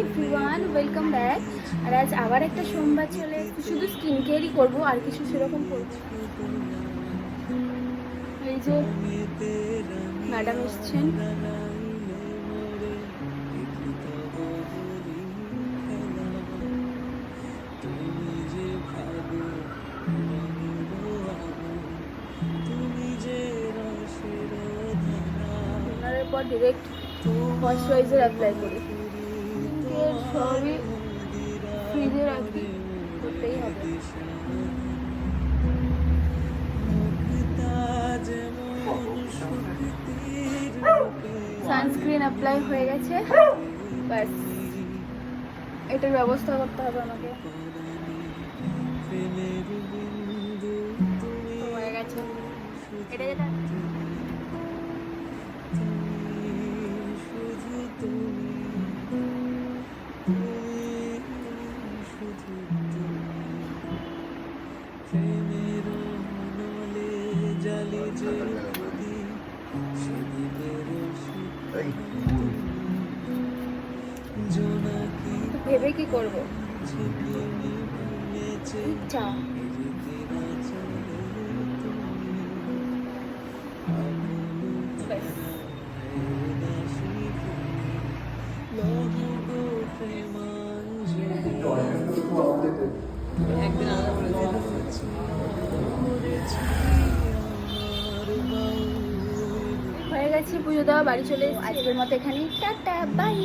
Everyone, welcome back. আর আজ আবার একটা সোমবার চলে এসেছি। শুধু স্কিন কেয়ারই করবো, আর কিছু সেরকম করবো না। এই যে ম্যাডাম এসছেন। ডিনারের পর ডিরেক্ট ময়শ্চারাইজার অ্যাপ্লাই করি। সবই ফ্রিজে রাখি, করতেই হবে। সানস্ক্রিন অ্যাপ্লাই হয়ে গেছে, ব্যাস এটার ব্যবস্থা করতে হবে আমাকে। হয়ে গেছে এটা যেটা ভেবে কি করবো। চা হয়ে গেছে পুজো দেওয়া, বাড়ি চলে এসেছি। আজকের মতো এখানেই, টাটা বাই।